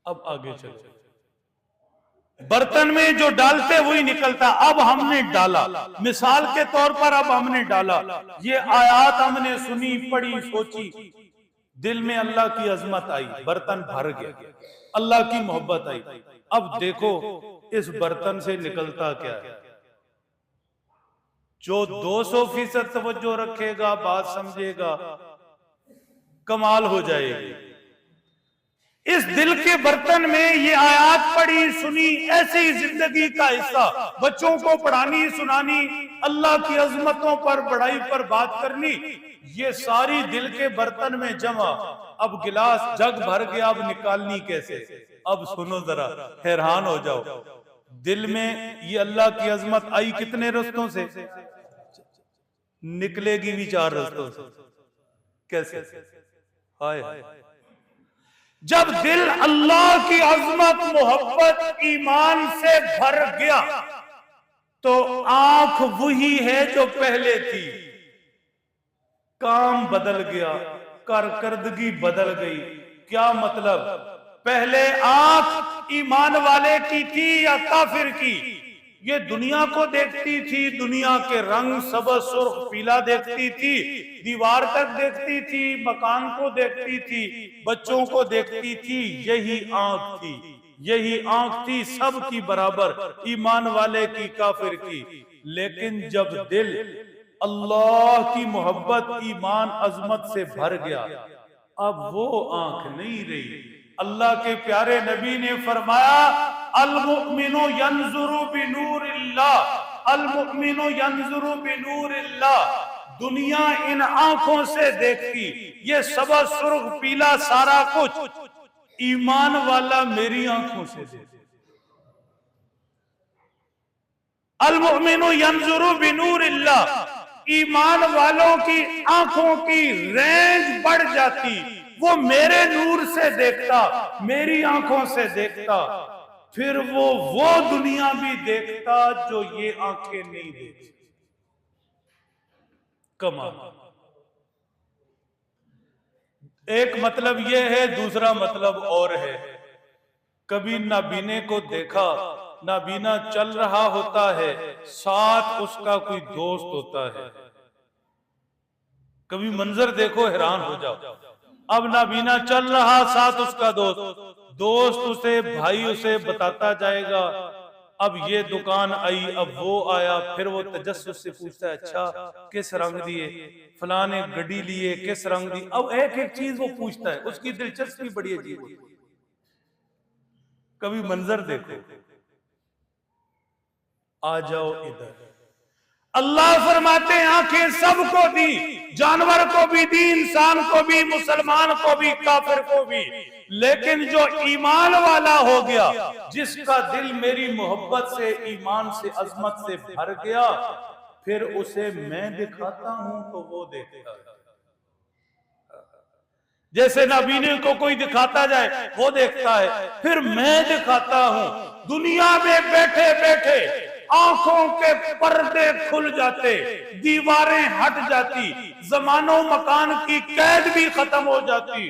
अब आगे चलो, बर्तन में जो डालते वही निकलता। अब हमने डाला, मिसाल के तौर पर अब हमने डाला, ये आयात हमने सुनी, पढ़ी, सोची, दिल में अल्लाह की अजमत आई, बर्तन भर गया, अल्लाह की मोहब्बत आई। अब देखो इस बर्तन से निकलता क्या है। जो 200% तवज्जो रखेगा, बात समझेगा, कमाल हो जाएगी। इस दिल के बर्तन में ये आयात पढ़ी, सुनी, ऐसे ही जिंदगी का हिस्सा बच्चों को पढ़ानी, सुनानी, अल्लाह की अजमतों पर, बढ़ाई पर बात करनी, ये सारी दिल के बर्तन में जमा। अब गिलास जग भर गया, अब निकालनी कैसे? अब सुनो जरा, हैरान हो जाओ। दिल में ये अल्लाह की अजमत आई कितने रास्तों से? निकलेगी भी 4 रास्तों से। कैसे? हाय, जब दिल अल्लाह की अजमत, मोहब्बत, ईमान से भर गया तो आंख वही है जो पहले थी, काम बदल गया, कारकर्दगी बदल गई। क्या मतलब? पहले आंख ईमान वाले की थी या काफिर की? ये दुनिया को देखती थी, दुनिया के रंग सबज, सुर्ख, पीला देखती थी, दीवार तक देखती थी, मकान को देखती थी, बच्चों को देखती थी। यही आंख थी, यही आंख थी सब की बराबर, ईमान वाले की, काफिर की। लेकिन जब दिल अल्लाह की मोहब्बत, ईमान, अजमत से भर गया, अब वो आंख नहीं रही। अल्लाह के प्यारे नबी ने फरमाया, अल मुमिनु यंजुरु बिनूरिल्लाह, अल मुमिनु यंजुरु बिनूरिल्लाह। दुनिया इन आंखों से देखती, ये सबज, सुर्ख, पीला सारा कुछ, ईमान वाला मेरी आंखों से देखती। अल मुमिनु यंजुरु बिनूरिल्लाह, ईमान वालों की आंखों की रेंज बढ़ जाती, वो मेरे नूर से देखता, मेरी आंखों से देखता, फिर वो दुनिया भी देखता जो ये आंखें नहीं देखती। कमाल। एक मतलब ये है, दूसरा मतलब और है। कभी नाबीने को देखा, नाबीना चल रहा होता है, साथ उसका कोई दोस्त होता है। कभी मंजर देखो, हैरान हो जाओ। अब नाबीना चल रहा, साथ उसका दोस्त उसे, भाई उसे बताता जाएगा, अब ये दुकान आई, अब वो आया, फिर वो तजस्सुस से पूछता है, अच्छा किस रंग दिए, फलाने गड्डी लिए, किस रंग दी। अब एक एक चीज वो पूछता है, उसकी दिलचस्पी बड़ी अजीब होती है। कभी मंजर देखो। आ जाओ इधर, अल्लाह फरमाते हैं आंखें सबको दी, जानवर को भी दी, इंसान को भी, मुसलमान को भी, काफिर को भी। लेकिन जो ईमान वाला हो गया, जिसका दिल मेरी मोहब्बत से, ईमान से, अजमत से भर गया, फिर उसे मैं दिखाता हूं तो वो देखता है। जैसे नाबीने को कोई दिखाता जाए, वो देखता है, फिर मैं दिखाता हूं। दुनिया में बैठे बैठे आंखों के पर्दे खुल जाते, दीवारें हट जाती, जमानो मकान की कैद भी खत्म हो जाती।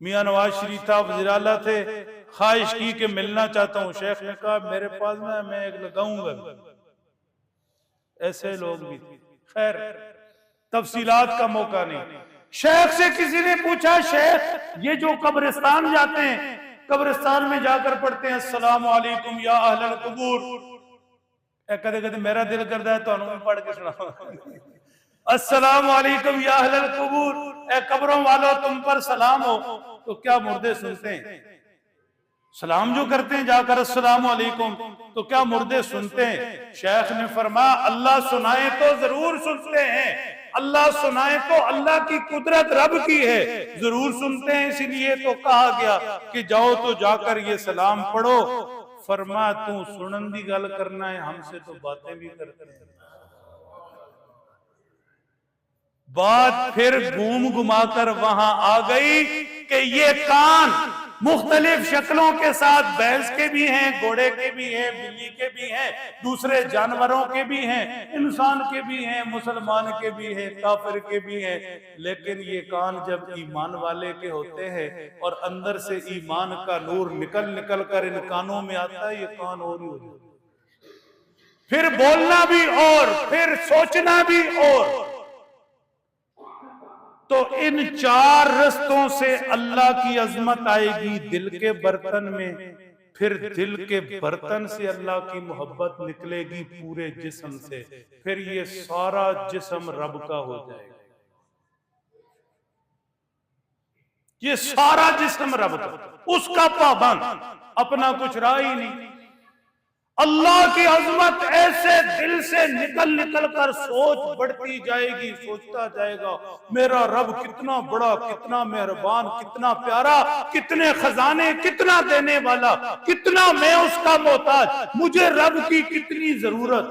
मियां नवाज शरीफ था, वज़ीर आला थे, ख्वाहिश की कि मिलना चाहता हूं। शेख ने कहा मेरे पास ना, मैं एक लगाऊंगा। ऐसे लोग भी थे। खैर, तफसीलात का मौका नहीं। शेख से किसी ने पूछा, शेख ये जो कब्रिस्तान जाते हैं, कब्रिस्तान में जाकर पढ़ते हैं अस्सलामु अलैकुम या अहलल कुबूर, कदे कदे मेरा दिल करता है तो पढ़ के सुनाओ, अस्सलामु अलैकुम या अहलल कुबूर, ए कब्रों वालों तुम पर सलाम हो। तो क्या मुर्दे सुनते हैं? सलाम जो करते हैं जाकर अस्सलामु अलैकुम, तो क्या मुर्दे सुनते हैं? शेख ने फरमाया अल्लाह सुनाए तो जरूर सुनते हैं, अल्लाह सुनाए तो अल्लाह की कुदरत रब की है, जरूर सुनते हैं। इसलिए तो कहा गया कि जाओ तो जाकर ये सलाम पढ़ो। फरमा तू सुनन दी गल करना है, हमसे तो बातें भी करते हैं। बात फिर घूम घुमाकर वहां आ गई कि ये कान मुख्तलिफ शक्लों के साथ, भैंस के भी हैं, घोड़े के भी हैं, बिल्ली के भी हैं, दूसरे जानवरों के भी हैं, इंसान के भी हैं, मुसलमान के भी हैं, काफिर के भी हैं। लेकिन ये कान जब ईमान वाले के होते हैं और अंदर से ईमान का नूर निकल निकल कर इन कानों में आता है, ये कान और ही हो जाता है। फिर बोलना भी और फिर सोचना भी और। तो इन चार रस्तों से अल्लाह की अजमत आएगी दिल के बर्तन में, फिर दिल के बर्तन से अल्लाह की मोहब्बत निकलेगी पूरे जिस्म से, फिर ये सारा जिस्म रब का हो जाएगा। ये सारा जिस्म रब का, उसका पाबंद, अपना कुछ रहा ही नहीं। अल्लाह की अजमत ऐसे दिल से निकल निकल कर सोच बढ़ती जाएगी, सोचता जाएगा मेरा रब कितना बड़ा, कितना मेहरबान, कितना प्यारा, कितने खजाने, कितना देने वाला, कितना मैं उसका मोहताज, मुझे रब की कितनी जरूरत।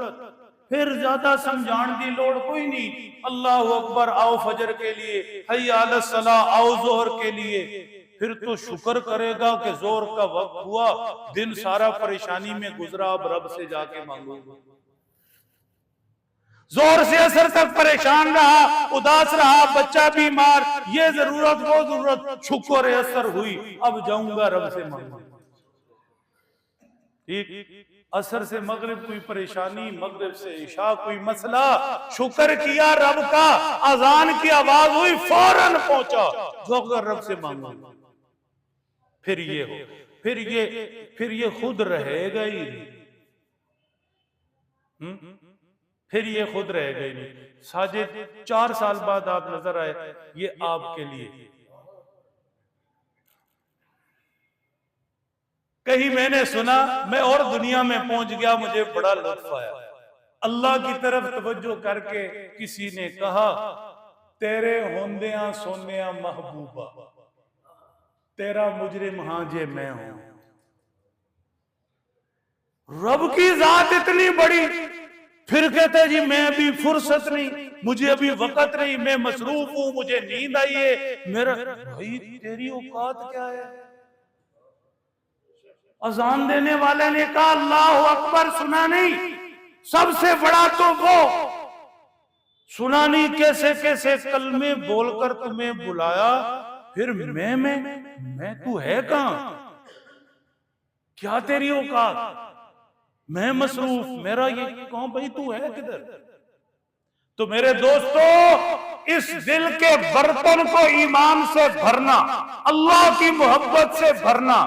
फिर ज्यादा समझाने की लोड़ कोई नहीं। अल्लाह अकबर आओ फजर के लिए, हय्या अलस सलाह आओ जोहर के लिए। फिर तो शुक्र करेगा कि जोर का वक्त हुआ, दिन सारा परेशानी में गुजरा, अब रब से जाके मांगूंगा। जोर से असर तक परेशान रहा, उदास रहा, बच्चा बीमार, ये जरूरत वो जरूरत, शुक्र असर हुई, अब जाऊंगा रब से मांगूंगा। ठीक, असर से मगरिब कोई परेशानी, मगरिब से इशा कोई मसला, शुक्र किया रब का, अजान की आवाज हुई, फौरन पहुंचा, जाकर रब से मांगूंगा। फिर ये हो, फिर ये खुद रहेगा ही नहीं, फिर ये खुद रहेगा ही नहीं। 4.5 साल बाद आप नजर आए, ये आपके लिए। कहीं मैंने सुना, मैं और दुनिया में पहुंच गया, मुझे बड़ा लुत्फ आया। अल्लाह की तरफ तवज्जो करके किसी ने कहा, तेरे होंदिया सोनिया महबूबा, तेरा मुजरिम हाँ जे मैं हूं। रब की जात इतनी बड़ी, फिर कहते जी मैं अभी फुर्सत नहीं, मुझे अभी वक्त नहीं, मैं मसरूफ हूं, मुझे नींद आई है। मेरा भाई तेरी औकात क्या है? अजान देने वाले ने कहा अल्लाह अकबर, सुना नहीं? सबसे बड़ा तो वो, सुना नहीं? कैसे कैसे कलमे बोलकर तुम्हें बुलाया, फिर मैं तू है कहां? क्या तेरी औकात? मैं मसरूफ, मेरा ये कौन भाई, तू है किधर? तो मेरे दोस्तों, इस दिल के बर्तन को ईमान से भरना, अल्लाह की मोहब्बत से भरना,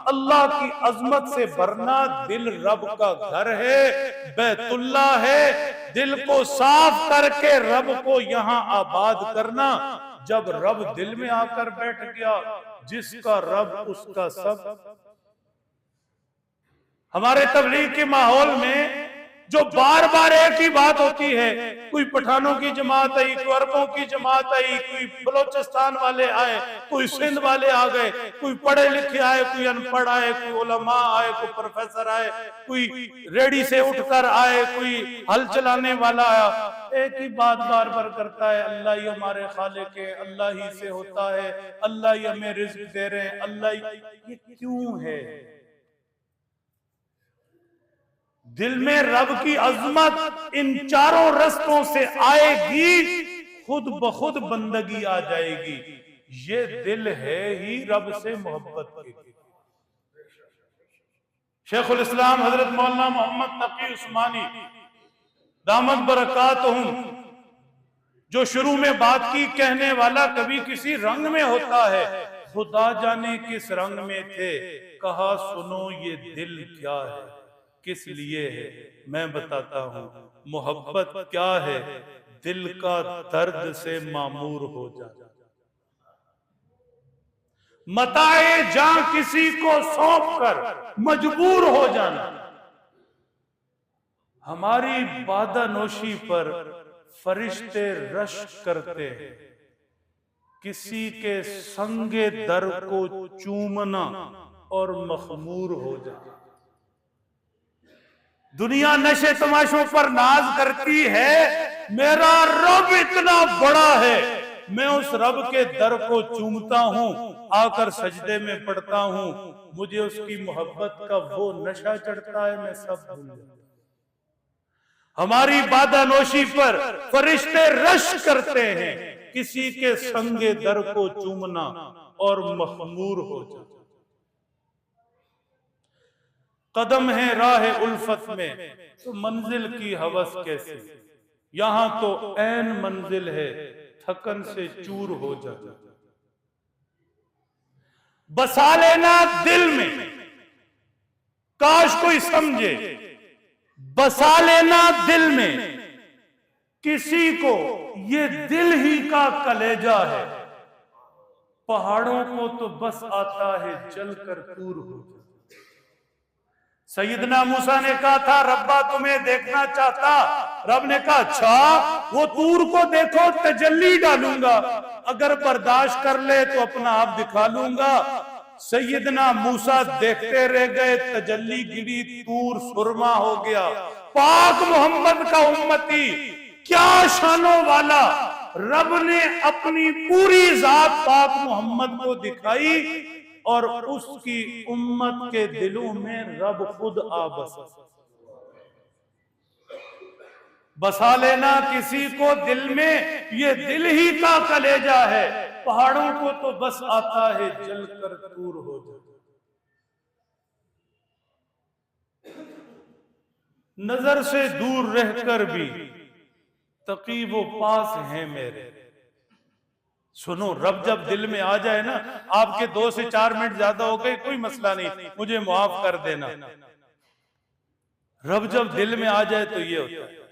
अल्लाह की अजमत से भरना। दिल रब का घर है, बैतुल्ला है। दिल को साफ करके रब को यहां आबाद करना। जब रब दिल में आकर बैठ गया, जिसका रब उसका सब। हमारे तबलीग के माहौल में जो बार बार एक ही बात होती है, कोई पठानों की जमात आई, कोई अरबों की जमात आई, कोई बलोचिस्तान वाले आए, कोई सिंध वाले आ गए, कोई पढ़े लिखे आए, कोई अनपढ़ आए, कोई उलमा आए, कोई प्रोफेसर आए, कोई रेडी से उठकर आए, कोई हल चलाने वाला आया। एक ही बात बार बार करता है, अल्लाह ही हमारे खालिक है, अल्लाह ही से होता है, अल्लाह ही हमें रिज़्क दे रहे हैं, अल्लाह ही। ये क्यों है? दिल में रब की अजमत इन चारों रस्तों से आएगी, खुद ब खुद बंदगी आ जाएगी। ये दिल है ही रब से मोहब्बत के लिए। शेखुल इस्लाम हजरत मौलाना मोहम्मद तकी उस्मानी दामत बरकातहुम, जो शुरू में बात की, कहने वाला कभी किसी रंग में होता है, खुदा जाने किस रंग में थे, कहा सुनो ये दिल क्या है, किस लिए है, मैं बताता हूं। मोहब्बत क्या है, दिल का दर्द से मामूर हो जाना, मताए जां किसी को सौंप कर मजबूर हो जाना। हमारी बादानोशी पर फरिश्ते रश करते हैं, किसी के संगे दर को चूमना और मखमूर हो जाना। दुनिया नशे तमाशों पर नाज करती है, मेरा रब इतना बड़ा है, मैं उस रब के दर को चूमता हूं, आकर सजदे में पड़ता हूं, मुझे उसकी मोहब्बत का वो नशा चढ़ता है, मैं सब भूल जाता हूं। हमारी बादानोशी पर फरिश्ते रश करते हैं, किसी के संगे दर को चूमना और मखमूर हो जाना। कदम है राह उल्फत में तो मंजिल की हवस कैसी, यहां तो ऐन मंजिल है, थकन से चूर हो जाना। बसा लेना दिल में, काश कोई समझे, बसा लेना दिल में, किसी को ये दिल ही का कलेजा है, पहाड़ों को तो बस आता है जलकर तूर हो जाना। सैयदना मूसा ने कहा था, रब्बा तुम्हें देखना चाहता, रब ने कहा अच्छा, वो तूर को देखो, तजल्ली डालूंगा, अगर बर्दाश्त कर ले तो अपना आप दिखा लूंगा। सैयदना मूसा देखते रह गए, तजल्ली गिरी, तूर सुरमा हो गया। पाक मोहम्मद का उम्मती, क्या शानों वाला, रब ने अपनी पूरी जात पाक मोहम्मद को दिखाई और उसकी उम्मत के दिलों में रब खुद आ बसा। बसा लेना किसी को दिल में, ये दिल ही का कलेजा है, पहाड़ों को तो बस आता है जलकर दूर हो जाए। नजर से दूर रहकर भी तकी वो पास हैं मेरे। सुनो, रब जब दिल में आ जाए ना, आपके 2 से 4 मिनट ज्यादा हो गए कोई मसला नहीं, मुझे माफ कर देना। रब जब दिल में आ जाए तो ये होता है।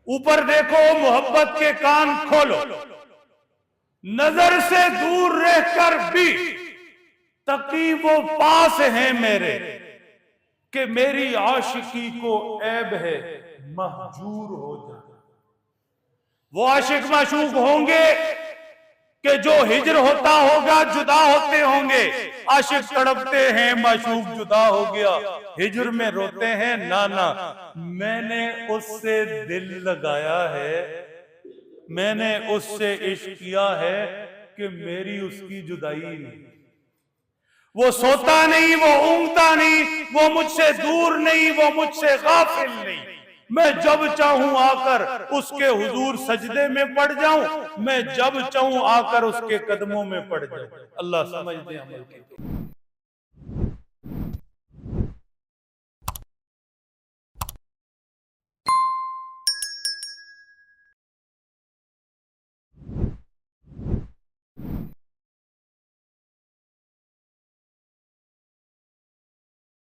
ऊपर देखो, मोहब्बत के कान खोलो, नजर से दूर रहकर भी तकी वो पास हैं मेरे, कि मेरी आशिकी को ऐब है महजूर हो जाए। वो आशिक माशूक होंगे कि जो हिजर होता होगा, जुदा होते होंगे। आशिक तड़पते हैं, माशूक जुदा हो गया, हिजर में रोते हैं। नाना, मैंने उससे दिल लगाया है, मैंने उससे इश्क किया है कि मेरी उसकी जुदाई नहीं। वो सोता नहीं, वो ऊँगता नहीं, वो मुझसे दूर नहीं, वो मुझसे गाफिल नहीं। मैं जब चाहूं आकर उसके हुजूर सजदे में पड़ जाऊं, मैं जब चाहूं आकर उसके कदमों में पड़ जाऊं। अल्लाह समझ दे अमल की।